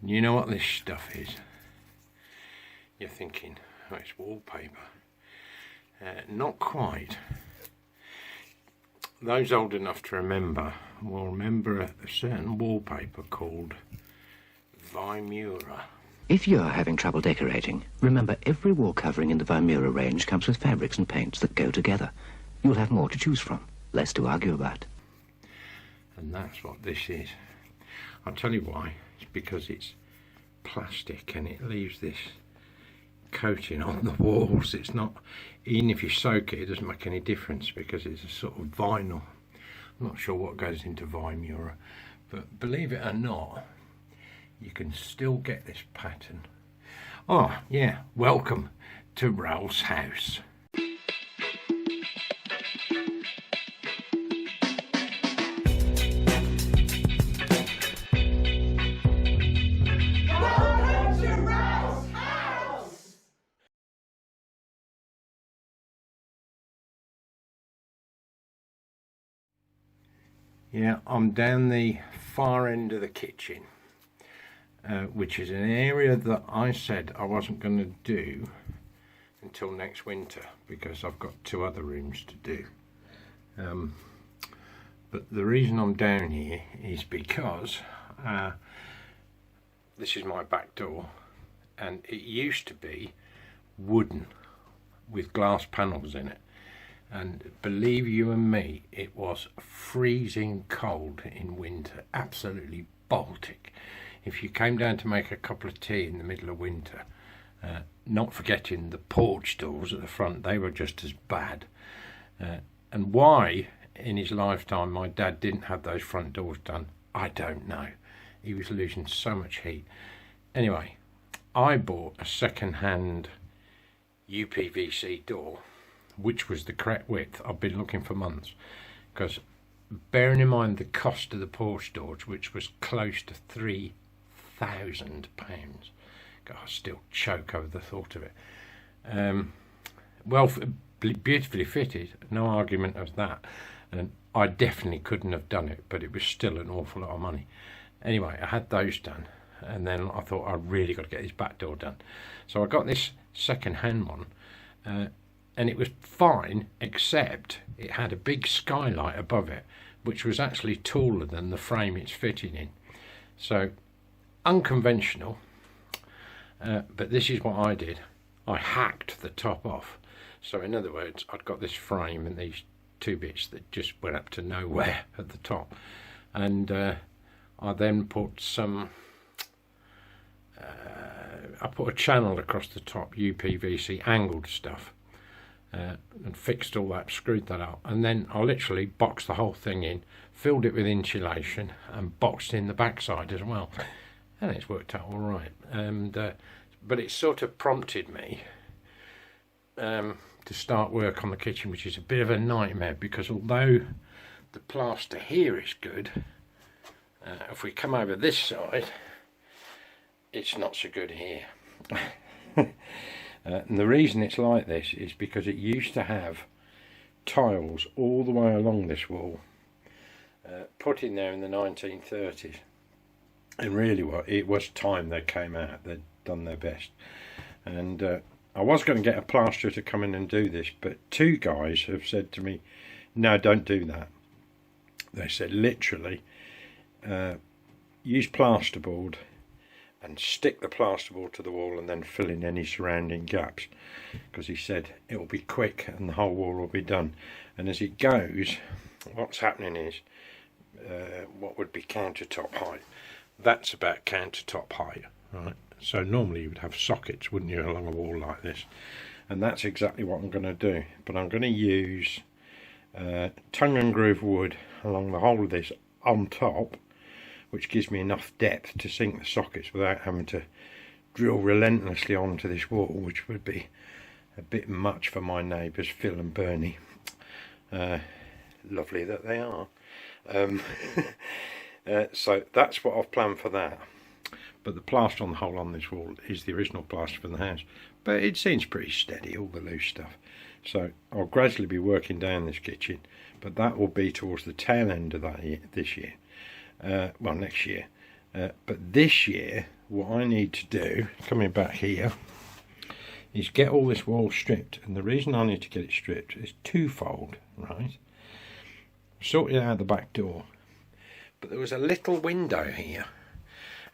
You know what this stuff is? You're thinking, oh, it's wallpaper. Not quite. Those old enough to remember will remember a certain wallpaper called Vimura. If you're having trouble decorating, remember every wall covering in the Vimura range comes with fabrics and paints that go together. You'll have more to choose from, less to argue about. And that's what this is. I'll tell you why. It's because it's plastic and it leaves this coating on the walls. It's not, even if you soak it, it doesn't make any difference because it's a sort of vinyl. I'm not sure what goes into Vimura, but believe it or not, you can still get this pattern. Oh yeah, welcome to Ralph's house. Yeah, I'm down the far end of the kitchen, which is an area that I said I wasn't going to do until next winter because I've got 2 other rooms to do. But the reason I'm down here is because this is my back door, and it used to be wooden with glass panels in it. And believe you and me, it was freezing cold in winter, absolutely Baltic. If you came down to make a cup of tea in the middle of winter, not forgetting the porch doors at the front, they were just as bad. And why in his lifetime my dad didn't have those front doors done, I don't know. He was losing so much heat. Anyway, I bought a second-hand UPVC door, which was the correct width. I've been looking for months, because bearing in mind the cost of the porch doors, which was close to £3,000, God, I still choke over the thought of it. Well, beautifully fitted, no argument of that, and I definitely couldn't have done it, but it was still an awful lot of money. Anyway, I had those done, and then I thought I really got to get this back door done, so I got this second-hand one. And it was fine, except it had a big skylight above it, which was actually taller than the frame it's fitting in. So, unconventional, but this is what I did. I hacked the top off. So in other words, I'd got this frame and these 2 bits that just went up to nowhere at the top. And I then put some, I put a channel across the top, UPVC angled stuff. And fixed all that, screwed that up, and then I literally boxed the whole thing in, filled it with insulation and boxed in the backside as well, and it's worked out all right. And but it sort of prompted me to start work on the kitchen, which is a bit of a nightmare because although the plaster here is good, if we come over this side, it's not so good here. And the reason it's like this is because it used to have tiles all the way along this wall, put in there in the 1930s. And really, it was time they came out. They'd done their best. And I was going to get a plasterer to come in and do this, but 2 guys have said to me, no, don't do that. They said literally, use plasterboard and stick the plasterboard to the wall and then fill in any surrounding gaps, because he said it will be quick and the whole wall will be done. And as it goes, what's happening is what would be countertop height, that's about countertop height, right? So normally you would have sockets, wouldn't you, along a wall like this, and that's exactly what I'm going to do. But I'm going to use tongue and groove wood along the whole of this on top, which gives me enough depth to sink the sockets without having to drill relentlessly onto this wall, which would be a bit much for my neighbours Phil and Bernie. Lovely that they are. So that's what I've planned for that. But the plaster on the hole on this wall is the original plaster from the house, but it seems pretty steady, all the loose stuff. So I'll gradually be working down this kitchen, but that will be towards the tail end of that year, this year. Well, next year. But this year, what I need to do, coming back here, is get all this wall stripped. And the reason I need to get it stripped is twofold, right? Sorted out the back door, but there was a little window here,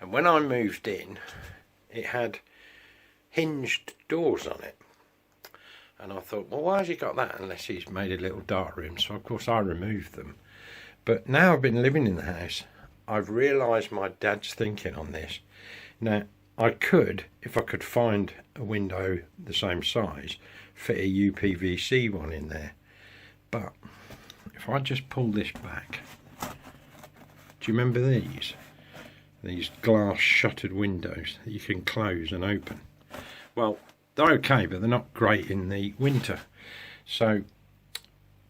and when I moved in, it had hinged doors on it. And I thought, well, why has he got that unless he's made a little dark room? So of course I removed them. But now I've been living in the house, I've realised my dad's thinking on this. Now, I could, if I could find a window the same size, fit a UPVC one in there. But if I just pull this back, do you remember these? These glass shuttered windows that you can close and open. Well, they're okay, but they're not great in the winter. So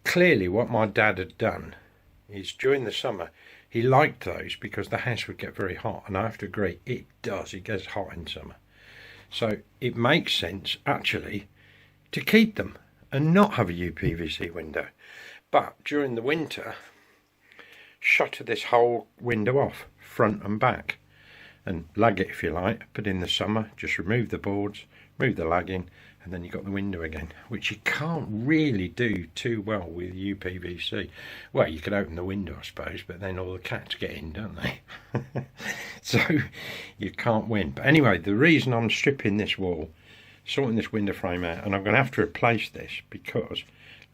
clearly what my dad had done is during the summer, he liked those because the house would get very hot. And I have to agree, it does. It gets hot in summer. So it makes sense, actually, to keep them and not have a UPVC window. But during the winter, shutter this whole window off, front and back, and lag it if you like. But in the summer, just remove the boards, remove the lagging, and then you've got the window again, which you can't really do too well with UPVC. Well, you could open the window, I suppose, but then all the cats get in, don't they? So you can't win. But anyway, the reason I'm stripping this wall, sorting this window frame out, and I'm going to have to replace this because,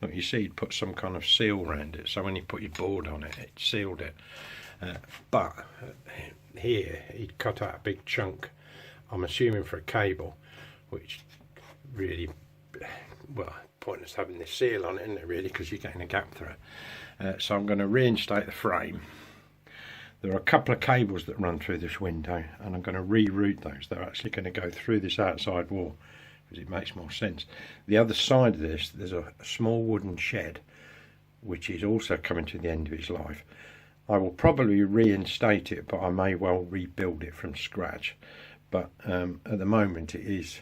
look, you see, you'd put some kind of seal around it, so when you put your board on it, it sealed it. But here, he'd cut out a big chunk, I'm assuming for a cable, which really, well, pointless having this seal on it, isn't it, really, because you're getting a gap through it. So I'm going to reinstate the frame. There are a couple of cables that run through this window, and I'm going to reroute those. They're actually going to go through this outside wall because it makes more sense. The other side of this, there's a small wooden shed which is also coming to the end of its life. I will probably reinstate it, but I may well rebuild it from scratch. But at the moment it is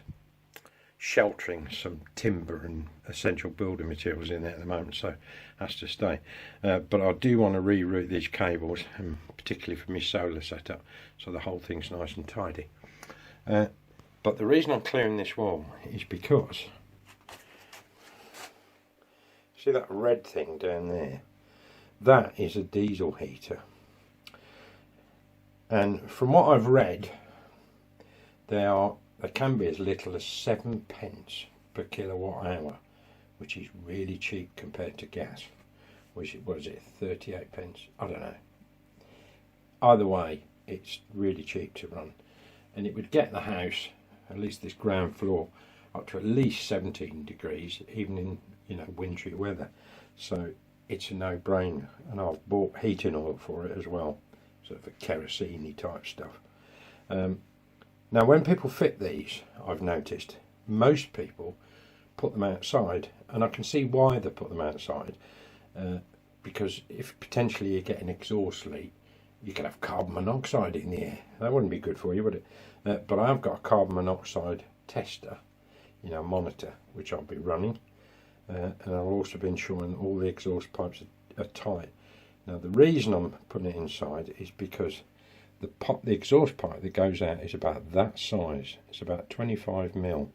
sheltering some timber and essential building materials in there at the moment, so it has to stay. But I do want to reroute these cables, particularly for my solar setup, so the whole thing's nice and tidy. But the reason I'm clearing this wall is because, see that red thing down there? That is a diesel heater, and from what I've read, they can be as little as 7p per kilowatt hour, which is really cheap compared to gas. What is it, 38p? I don't know. Either way, it's really cheap to run, and it would get the house, at least this ground floor, up to at least 17 degrees, even in, you know, wintry weather. So it's a no-brainer, and I've bought heating oil for it as well, sort of a kerosene-y type stuff. Now when people fit these, I've noticed, most people put them outside, and I can see why they put them outside, because if potentially you get an exhaust leak, you can have carbon monoxide in the air. That wouldn't be good for you, would it? But I've got a carbon monoxide tester, you know, monitor, which I'll be running, and I'll also be ensuring all the exhaust pipes are tight. Now the reason I'm putting it inside is because the exhaust pipe that goes out is about that size. It's about 25mm.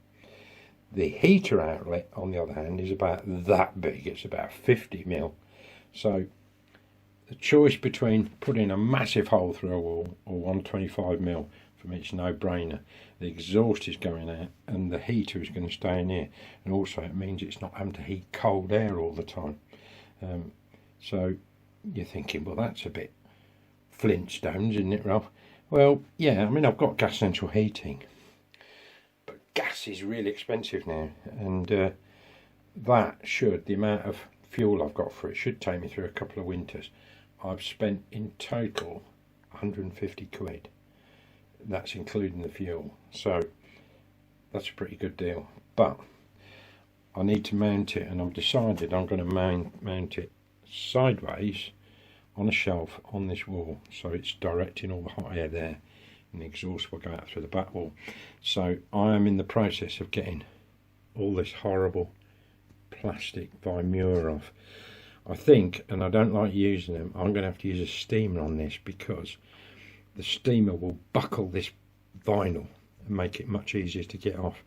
The heater outlet, on the other hand, is about that big. It's about 50mm. So the choice between putting a massive hole through a wall or 125mm, for me it's no brainer. The exhaust is going out and the heater is going to stay in here, and also it means it's not having to heat cold air all the time. So you're thinking, well, that's a bit Flintstones, isn't it, Ralph? Well, yeah, I mean, I've got gas central heating, but gas is really expensive now, and that should, the amount of fuel I've got for it, should take me through a couple of winters. I've spent in total 150 quid. That's including the fuel, so that's a pretty good deal. But I need to mount it, and I've decided I'm going to mount it sideways on a shelf on this wall, so it's directing all the hot air there, and the exhaust will go out through the back wall. So I am in the process of getting all this horrible plastic Vimura off. I think, and I don't like using them, I'm going to have to use a steamer on this, because the steamer will buckle this vinyl and make it much easier to get off.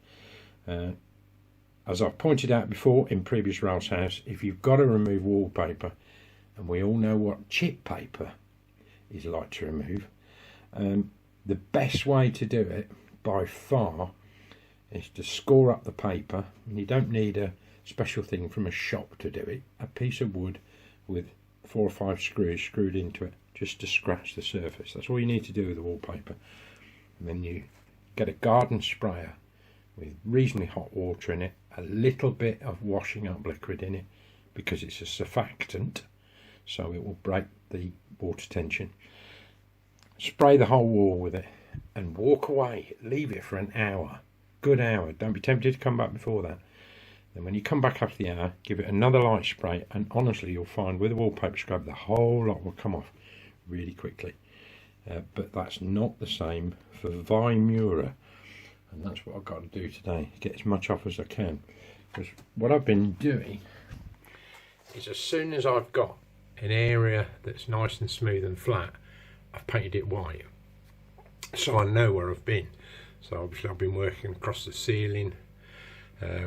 As I've pointed out before in previous Ralph's house, if you've got to remove wallpaper, and we all know what chip paper is like to remove, the best way to do it by far is to score up the paper, and you don't need a special thing from a shop to do it. A piece of wood with 4 or 5 screws screwed into it just to scratch the surface. That's all you need to do with the wallpaper. And then you get a garden sprayer with reasonably hot water in it, a little bit of washing up liquid in it because it's a surfactant, so it will break the water tension. Spray the whole wall with it and walk away. Leave it for an hour, good hour. Don't be tempted to come back before that. Then when you come back after the hour, give it another light spray, and honestly you'll find with a wallpaper scrub the whole lot will come off really quickly. But that's not the same for Vimura, and that's what I've got to do today, get as much off as I can. Because what I've been doing is, as soon as I've got an area that's nice and smooth and flat, I've painted it white, so I know where I've been. So obviously I've been working across the ceiling.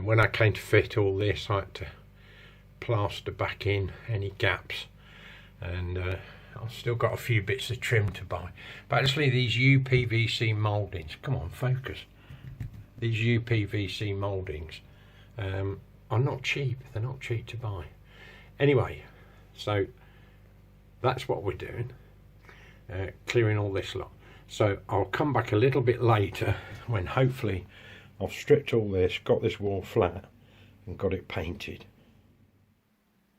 When I came to fit all this, I had to plaster back in any gaps, and I've still got a few bits of trim to buy. But actually these UPVC mouldings, come on focus, these UPVC mouldings are not cheap. They're not cheap to buy. Anyway, so that's what we're doing, clearing all this lot. So I'll come back a little bit later when hopefully I've stripped all this, got this wall flat and got it painted.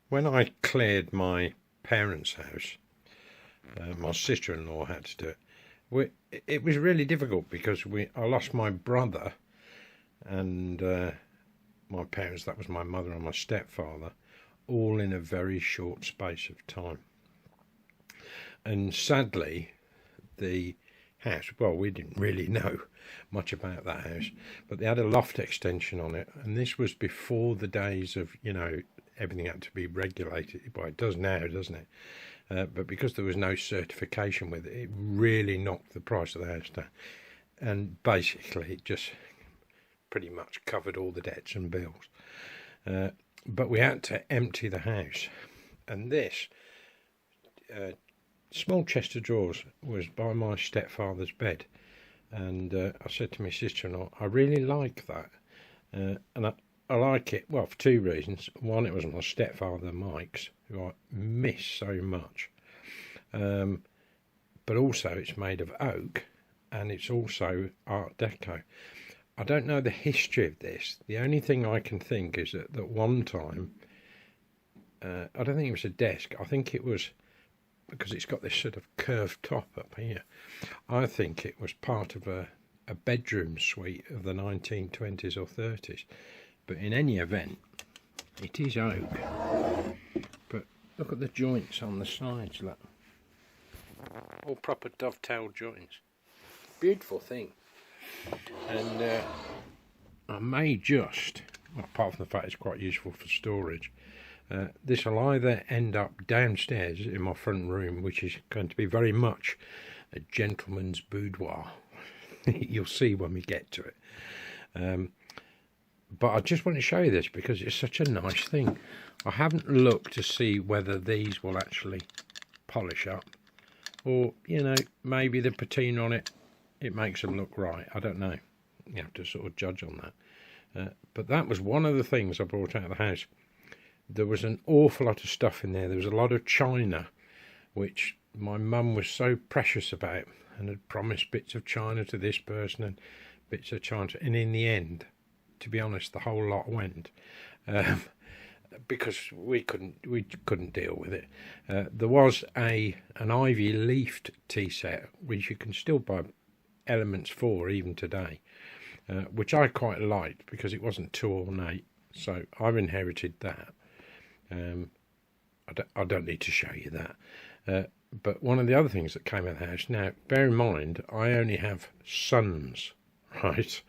When I cleared my parents' house, my sister-in-law had to do it. It was really difficult because I lost my brother and my parents, that was my mother and my stepfather, all in a very short space of time. And sadly, the house, well, we didn't really know much about that house, but they had a loft extension on it, and this was before the days of, you know, everything had to be regulated. Well, it does now, doesn't it? But because there was no certification with it, it really knocked the price of the house down, and basically it just pretty much covered all the debts and bills. But we had to empty the house, and this small chest of drawers was by my stepfather's bed, and I said to my sister-in-law, I really like that, and I like it, well, for 2 reasons. One, it was my stepfather Mike's, who I miss so much, but also it's made of oak, and it's also Art Deco. I don't know the history of this. The only thing I can think is that one time, I don't think it was a desk, I think it was, because it's got this sort of curved top up here, I think it was part of a bedroom suite of the 1920s or 30s. But in any event, it is oak. But look at the joints on the sides, look. All proper dovetail joints. Beautiful thing. And I may just, well, apart from the fact it's quite useful for storage, this will either end up downstairs in my front room, which is going to be very much a gentleman's boudoir. You'll see when we get to it. But I just want to show you this because it's such a nice thing. I haven't looked to see whether these will actually polish up, or, you know, maybe the patina on it, it makes them look right. I don't know. You have to sort of judge on that. But that was one of the things I brought out of the house. There was an awful lot of stuff in there. There was a lot of china, which my mum was so precious about, and had promised bits of china to this person and bits of china, and in the end, to be honest, the whole lot went, because we couldn't deal with it. There was an ivy leafed tea set, which you can still buy elements for even today, which I quite liked because it wasn't too ornate. So I've inherited that. I don't need to show you that. But one of the other things that came out of the house, now bear in mind I only have sons, right?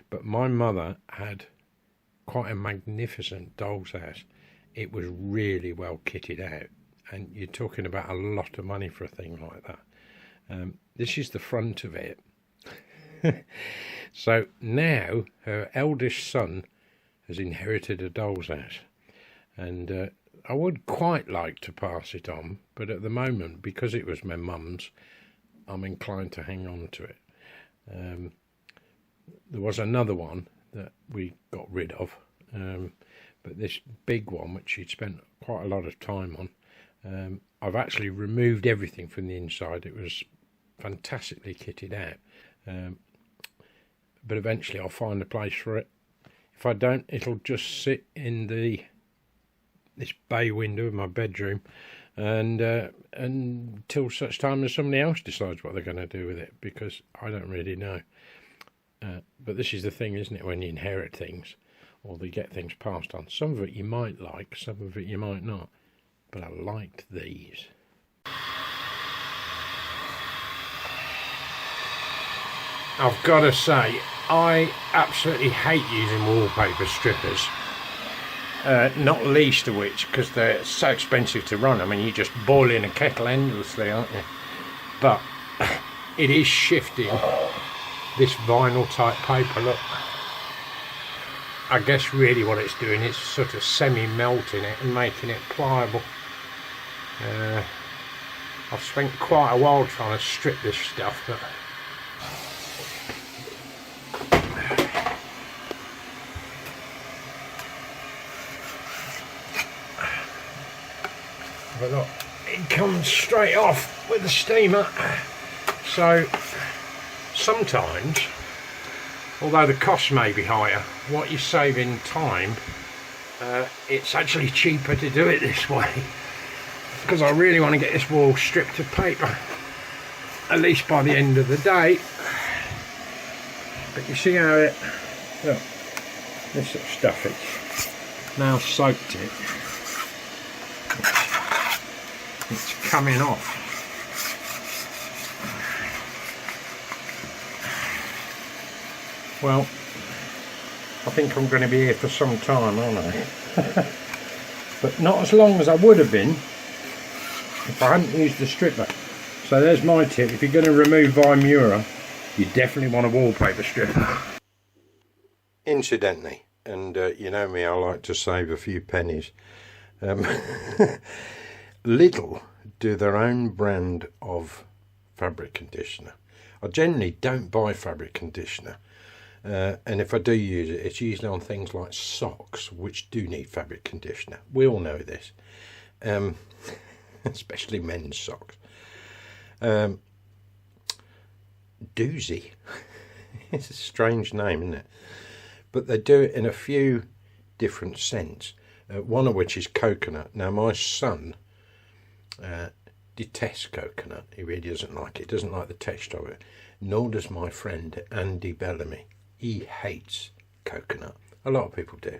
But my mother had quite a magnificent doll's house. It was really well kitted out, and you're talking about a lot of money for a thing like that. This is the front of it. So now her eldest son has inherited a doll's house, and I would quite like to pass it on, but at the moment, because it was my mum's, I'm inclined to hang on to it. There was another one that we got rid of, but this big one, which she'd spent quite a lot of time on, I've actually removed everything from the inside. It was fantastically kitted out, but eventually I'll find a place for it. If I don't, it'll just sit in this bay window of my bedroom, and until such time as somebody else decides what they're going to do with it, because I don't really know. But this is the thing, isn't it, when you inherit things or they get things passed on? Some of it you might like, some of it you might not, but I liked these. I've got to say, I absolutely hate using wallpaper strippers. Not least of which because they're so expensive to run. I mean, you just boil in a kettle endlessly, aren't you? But it is shifting this vinyl type paper. Look, I guess really what it's doing is sort of semi-melting it and making it pliable. I've spent quite a while trying to strip this stuff, but look, it comes straight off with the steamer. So sometimes, although the cost may be higher, what you save in time, it's actually cheaper to do it this way, because I really want to get this wall stripped of paper, at least by the end of the day. But you see how it, look, this sort of stuff, it's now soaked it. It's coming off. Well, I think I'm going to be here for some time, aren't I? But not as long as I would have been if I hadn't used the stripper. So there's my tip: if you're going to remove Vimura, you definitely want a wallpaper stripper. Incidentally, and you know me, I like to save a few pennies. Lidl do their own brand of fabric conditioner. I generally don't buy fabric conditioner, and if I do use it, it's usually on things like socks, which do need fabric conditioner. We all know this, especially men's socks. Doozy, it's a strange name, isn't it? But they do it in a few different scents, one of which is coconut. Now my son detests coconut. He really doesn't like it. Doesn't like the texture of it. Nor does my friend Andy Bellamy. He hates coconut. A lot of people do.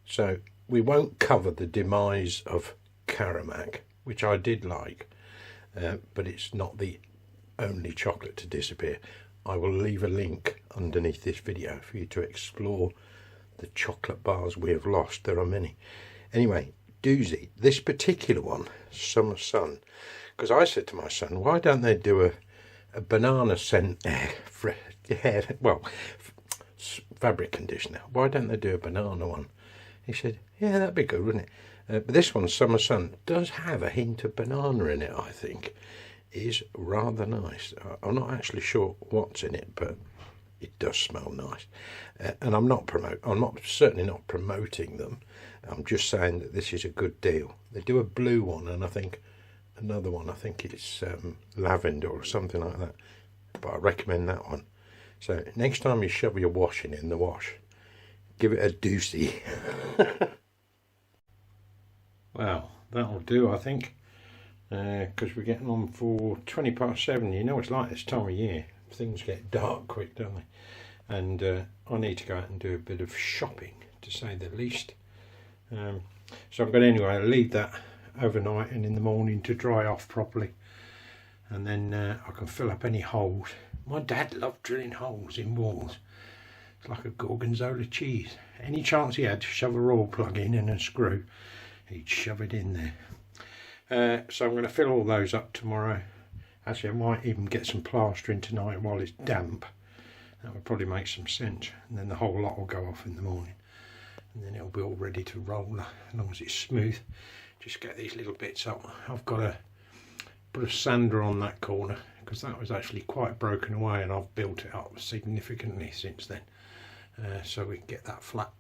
So we won't cover the demise of Caramac, which I did like, but it's not the only chocolate to disappear. I will leave a link underneath this video for you to explore the chocolate bars we have lost. There are many. Anyway, doozy. This particular one, Summer Sun, because I said to my son, why don't they do a banana scent fabric conditioner? Why don't they do a banana one? He said, yeah, that'd be good, wouldn't it? But this one, Summer Sun, does have a hint of banana in it, I think. It is rather nice. I'm not actually sure what's in it, but it does smell nice. And I'm certainly not promoting them. I'm just saying that this is a good deal. They do a blue one, and I think another one, I think it's lavender or something like that. But I recommend that one. So next time you shove your washing in the wash, give it a doozy. Well, that'll do, I think. Because we're getting on for 7:20. You know it's like this time of year. Things get dark quick, don't they? And I need to go out and do a bit of shopping, to say the least. So I'm going to anyway leave that overnight and in the morning to dry off properly, and then I can fill up any holes. My dad loved drilling holes in walls. It's like a gorgonzola cheese. Any chance he had to shove a raw plug in and a screw, he'd shove it in there. So I'm going to fill all those up tomorrow, Actually, I might even get some plastering tonight while it's damp. That would probably make some sense. And then the whole lot will go off in the morning. And then it'll be all ready to roll as long as it's smooth. Just get these little bits up. I've got to put a sander on that corner because that was actually quite broken away, and I've built it up significantly since then. So we can get that flat.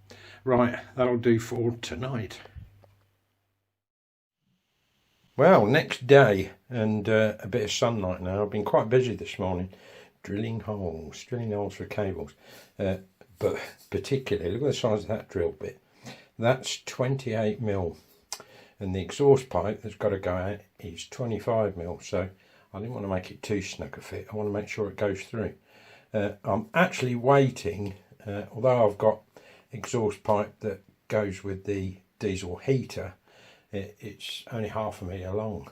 Right, that'll do for tonight. Well, next day, and a bit of sunlight now. I've been quite busy this morning drilling holes for cables. But particularly, look at the size of that drill bit. That's 28mm. And the exhaust pipe that's got to go out is 25mm. So I didn't want to make it too snug a fit. I want to make sure it goes through. I'm actually waiting, although I've got exhaust pipe that goes with the diesel heater, it's only 1/2 metre long,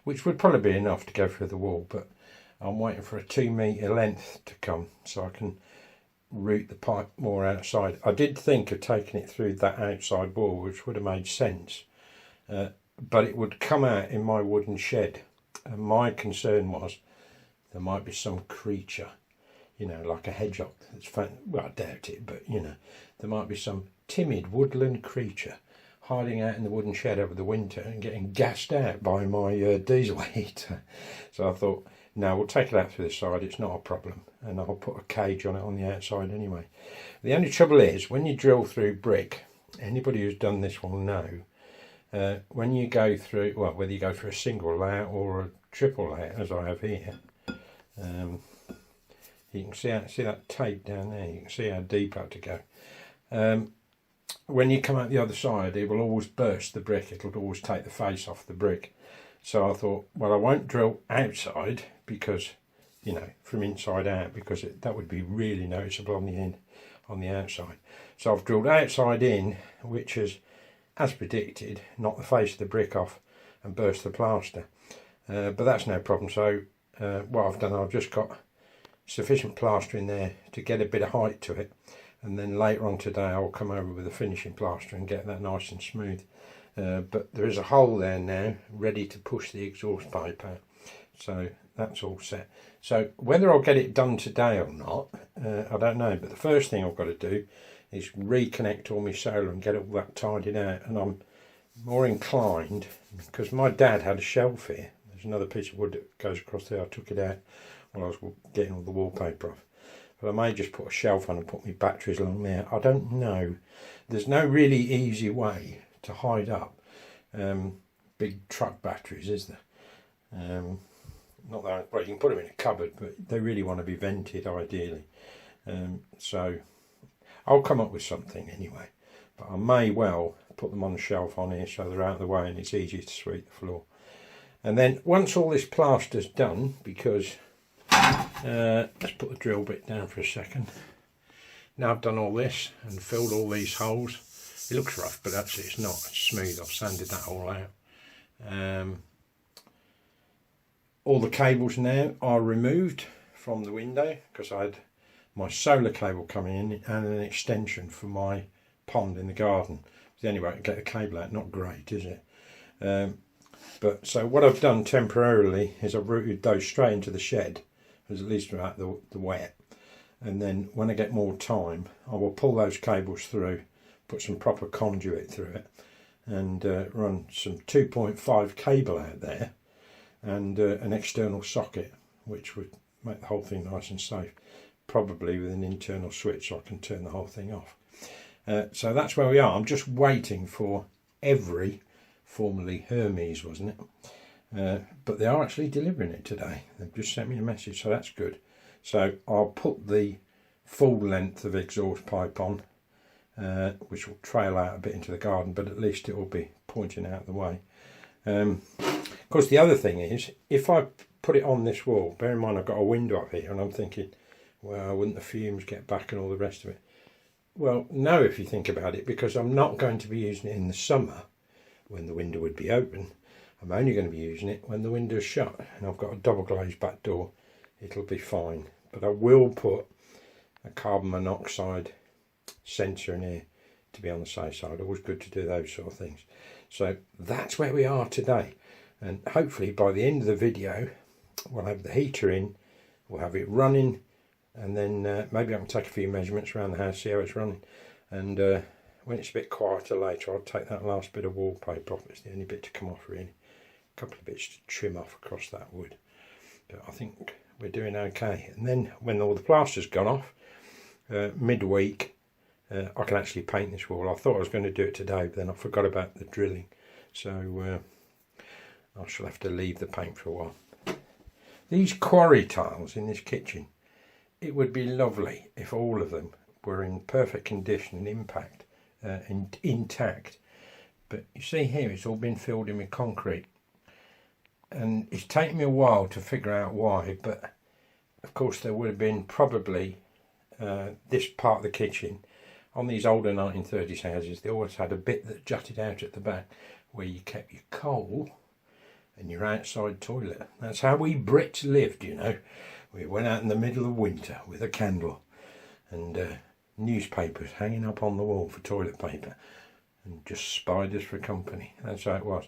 which would probably be enough to go through the wall, but I'm waiting for a 2 metre length to come so I can route the pipe more outside. I did think of taking it through that outside wall, which would have made sense, but it would come out in my wooden shed, and my concern was there might be some creature, like a hedgehog that's well, I doubt it, but there might be some timid woodland creature hiding out in the wooden shed over the winter and getting gassed out by my diesel heater. So I thought, no, we'll take it out through the side, it's not a problem, and I'll put a cage on it on the outside anyway. The only trouble is, when you drill through brick, anybody who's done this will know, when you go through, well, whether you go through a single layer or a triple layer, as I have here, you can see that tape down there, you can see how deep I had to go. When you come out the other side, it will always burst the brick, it'll always take the face off the brick. So I thought, well, I won't drill outside because, from inside out, because that would be really noticeable on the outside. So I've drilled outside in, which has, as predicted, knocked the face of the brick off and burst the plaster. But that's no problem. So what I've done, I've just got sufficient plaster in there to get a bit of height to it. And then later on today, I'll come over with a finishing plaster and get that nice and smooth. But there is a hole there now, ready to push the exhaust pipe out. So that's all set. So whether I'll get it done today or not, I don't know. But the first thing I've got to do is reconnect all my solar and get all that tidied out. And I'm more inclined, because my dad had a shelf here. There's another piece of wood that goes across there. I took it out while I was getting all the wallpaper off. But I may just put a shelf on and put my batteries along there. I don't know. There's no really easy way to hide up big truck batteries, is there? Not that, well, you can put them in a cupboard, but they really want to be vented ideally. So I'll come up with something anyway. But I may well put them on the shelf on here so they're out of the way and it's easy to sweep the floor. And then once all this plaster's done, because let's put the drill bit down for a second. Now I've done all this and filled all these holes. It looks rough, but actually it's not. It's smooth. I've sanded that all out. All the cables now are removed from the window because I had my solar cable coming in and an extension for my pond in the garden. It's the only way to get the cable out. Not great, is it? But so what I've done temporarily is I've routed those straight into the shed, as at least without the wet. And then when I get more time, I will pull those cables through, put some proper conduit through it, and run some 2.5 cable out there, and an external socket, which would make the whole thing nice and safe, probably with an internal switch so I can turn the whole thing off. So that's where we are. I'm just waiting for Every, formerly Hermes, wasn't it? But they are actually delivering it today. They've just sent me a message, so that's good. So I'll put the full length of exhaust pipe on, which will trail out a bit into the garden, but at least it will be pointing out the way. Of course, the other thing is, if I put it on this wall, bear in mind I've got a window up here, and I'm thinking, well, wouldn't the fumes get back and all the rest of it? Well, no, if you think about it, because I'm not going to be using it in the summer when the window would be open. I'm only going to be using it when the window's shut, and I've got a double glazed back door. It'll be fine, but I will put a carbon monoxide sensor in here to be on the safe side. Always good to do those sort of things. So that's where we are today, and hopefully by the end of the video we'll have the heater in, we'll have it running, and then maybe I can take a few measurements around the house, see how it's running, and when it's a bit quieter later, I'll take that last bit of wallpaper off. It's the only bit to come off really. A couple of bits to trim off across that wood, but I think we're doing okay. And then when all the plaster's gone off, midweek, I can actually paint this wall. I thought I was going to do it today, but then I forgot about the drilling, so I shall have to leave the paint for a while. These quarry tiles in this kitchen, it would be lovely if all of them were in perfect condition and intact. But you see here, it's all been filled in with concrete. And it's taken me a while to figure out why, but of course there would have been probably this part of the kitchen. On these older 1930s houses, they always had a bit that jutted out at the back where you kept your coal and your outside toilet. That's how we Brits lived, you know. We went out in the middle of winter with a candle and newspapers hanging up on the wall for toilet paper and just spiders for company. That's how it was.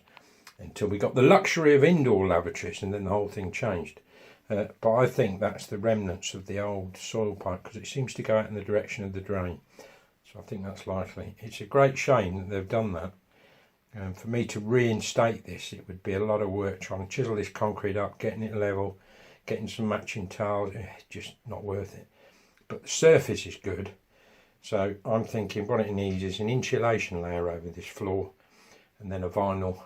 Until we got the luxury of indoor lavatories, and then the whole thing changed. But I think that's the remnants of the old soil pipe, because it seems to go out in the direction of the drain. So I think that's likely. It's a great shame that they've done that. For me to reinstate this, it would be a lot of work trying to chisel this concrete up, getting it level, getting some matching tiles. Just not worth it. But the surface is good. So I'm thinking what it needs is an insulation layer over this floor, and then a vinyl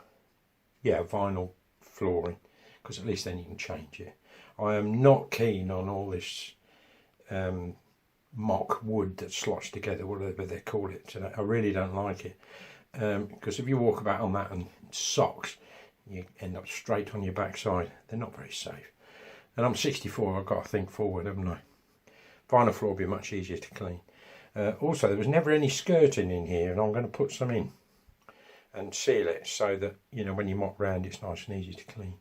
flooring, because at least then you can change it. I am not keen on all this mock wood that slots together, whatever they call it today. I really don't like it, because if you walk about on that and socks, you end up straight on your backside. They're not very safe. And I'm 64, I've got to think forward, haven't I? Vinyl floor will be much easier to clean. Also, there was never any skirting in here, and I'm going to put some in and seal it so that, you know, when you mop round, it's nice and easy to clean.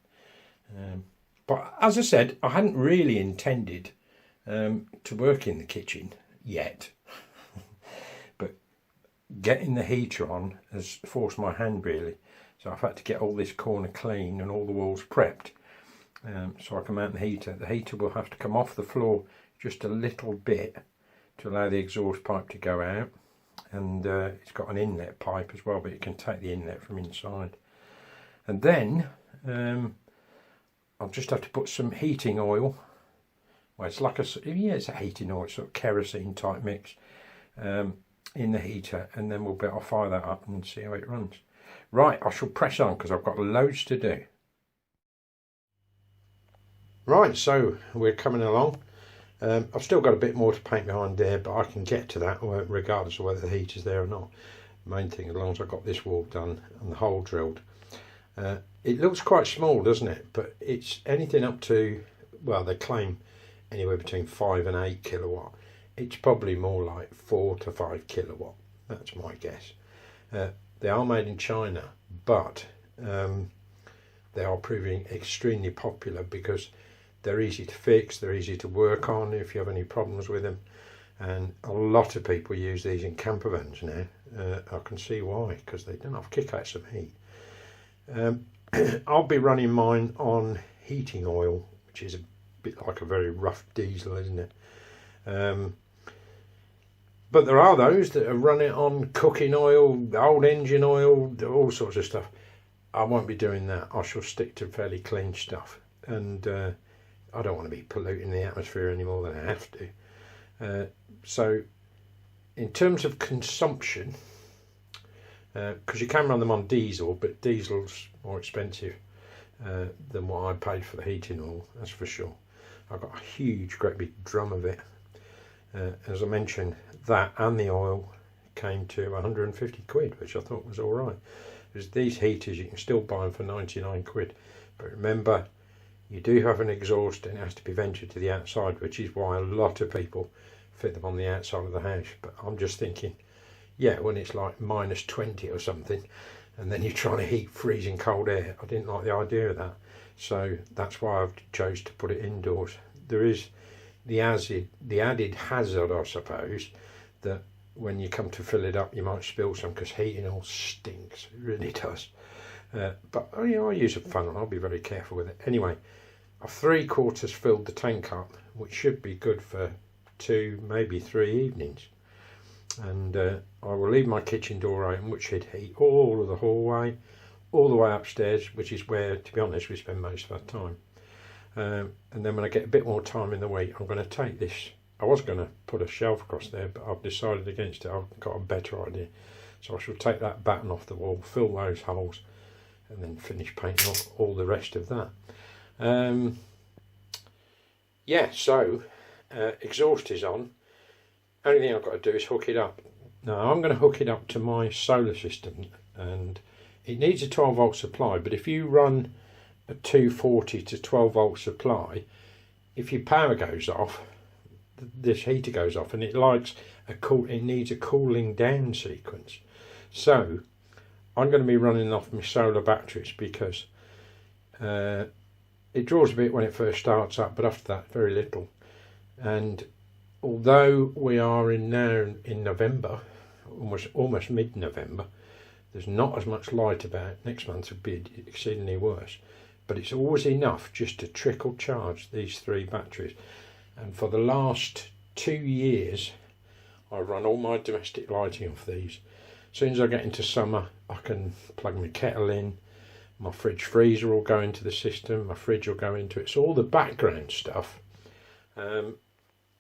But as I said, I hadn't really intended to work in the kitchen yet. But getting the heater on has forced my hand really. So I've had to get all this corner clean and all the walls prepped, so I can mount the heater. The heater will have to come off the floor just a little bit to allow the exhaust pipe to go out. And it's got an inlet pipe as well, but it can take the inlet from inside. And then I'll just have to put some heating oil. Well, it's like it's a heating oil, sort of kerosene type mix in the heater, and then I'll fire that up and see how it runs. Right, I shall press on because I've got loads to do. Right, so we're coming along. I've still got a bit more to paint behind there, but I can get to that regardless of whether the heater's there or not. Main thing, as long as I've got this wall done and the hole drilled. It looks quite small, doesn't it? But it's anything up to, well, they claim anywhere between 5 and 8 kilowatt. It's probably more like 4 to 5 kilowatt. That's my guess. They are made in China, but they are proving extremely popular because they're easy to fix, they're easy to work on if you have any problems with them. And a lot of people use these in camper vans now. I can see why, because they don't have kick-outs of heat. I'll be running mine on heating oil, which is a bit like a very rough diesel, isn't it? But there are those that run it on cooking oil, old engine oil, all sorts of stuff. I won't be doing that. I shall stick to fairly clean stuff. And I don't want to be polluting the atmosphere any more than I have to. So in terms of consumption, because you can run them on diesel, but diesel's more expensive than what I paid for the heating oil, that's for sure. I've got a huge, great big drum of it. As I mentioned, that and the oil came to 150 quid, which I thought was all right. Because these heaters, you can still buy them for 99 quid. But remember, you do have an exhaust and it has to be vented to the outside, which is why a lot of people fit them on the outside of the house. But I'm just thinking, yeah, when it's like minus 20 or something, and then you're trying to heat freezing cold air, I didn't like the idea of that. So that's why I've chose to put it indoors. There is the added hazard, I suppose, that when you come to fill it up, you might spill some, because heating oil stinks. It really does. But you know, I use a funnel. I'll be very careful with it. Anyway, I've 3/4 filled the tank up, which should be good for 2, maybe 3 evenings. And I will leave my kitchen door open, which should heat all of the hallway, all the way upstairs, which is where, to be honest, we spend most of our time. And then when I get a bit more time in the week, I'm going to take this. I was going to put a shelf across there, but I've decided against it. I've got a better idea. So I shall take that batten off the wall, fill those holes, and then finish painting off all the rest of that. Yeah, so exhaust is on. Only thing I've got to do is hook it up. Now I'm going to hook it up to my solar system, and it needs a 12 volt supply, but if you run a 240 to 12 volt supply, if your power goes off, this heater goes off, and it needs a cooling down sequence. So I'm going to be running off my solar batteries, because it draws a bit when it first starts up, but after that very little. And although we are now in November, almost mid-November, there's not as much light about. Next month will be exceedingly worse, but it's always enough just to trickle charge these 3 batteries. And for the last 2 years I run all my domestic lighting off these. As soon as I get into summer, I can plug my kettle in, my fridge freezer will go into the system, my fridge will go into it. So all the background stuff, I'm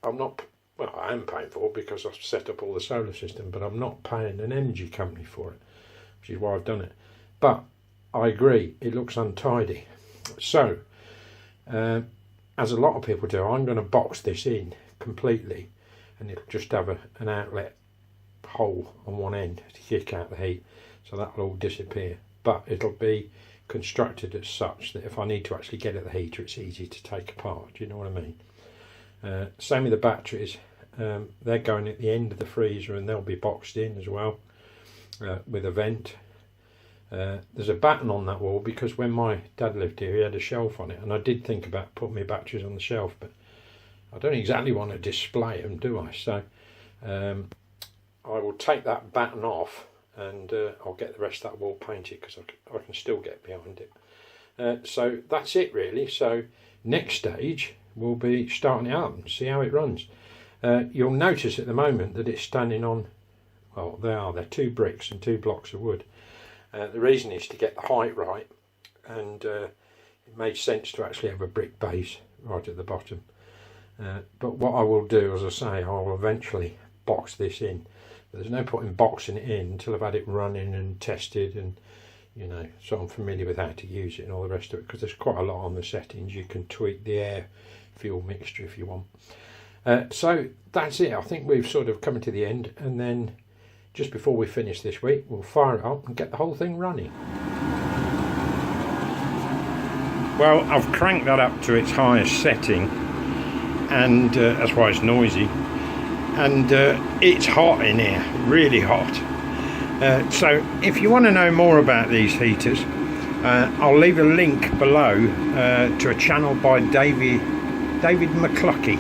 not, well, I am paying for it because I've set up all the solar system, but I'm not paying an energy company for it, which is why I've done it. But I agree, it looks untidy. So as a lot of people do, I'm going to box this in completely, and it'll just have an outlet hole on one end to kick out the heat, so that'll all disappear. But it'll be constructed as such that if I need to actually get at the heater, it's easy to take apart. Do you know what I mean? Same with the batteries. They're going at the end of the freezer, and they'll be boxed in as well with a vent. There's a batten on that wall because when my dad lived here, he had a shelf on it, and I did think about putting my batteries on the shelf, but I don't exactly want to display them, do I? So I will take that batten off, and I'll get the rest of that wall painted, because I can still get behind it. So that's it really. So next stage we'll be starting it up and see how it runs. You'll notice at the moment that it's standing on, well, they're 2 bricks and 2 blocks of wood. The reason is to get the height right, and it made sense to actually have a brick base right at the bottom. But what I will do, as I say, I will eventually box this in. But there's no point in boxing it in until I've had it running and tested, and you know, so I'm familiar with how to use it and all the rest of it, because there's quite a lot on the settings. You can tweak the air fuel mixture if you want. So that's it. I think we've sort of come to the end, and then just before we finish this week, we'll fire it up and get the whole thing running. Well, I've cranked that up to its highest setting, and that's why it's noisy, and it's hot in here, really hot. So if you want to know more about these heaters, I'll leave a link below to a channel by David McCluckey.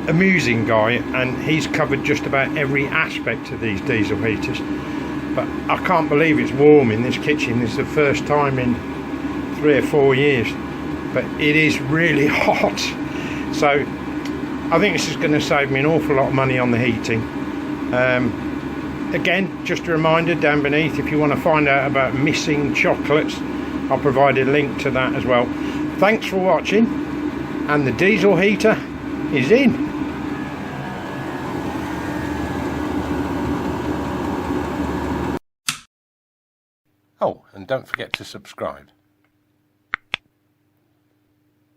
Amusing guy, and he's covered just about every aspect of these diesel heaters. But I can't believe it's warm in this kitchen. This is the first time in 3 or 4 years, but it is really hot. So I think this is going to save me an awful lot of money on the heating. Again, just a reminder down beneath, if you want to find out about missing chocolates, I'll provide a link to that as well. Thanks for watching, and the diesel heater is in. Oh, and don't forget to subscribe.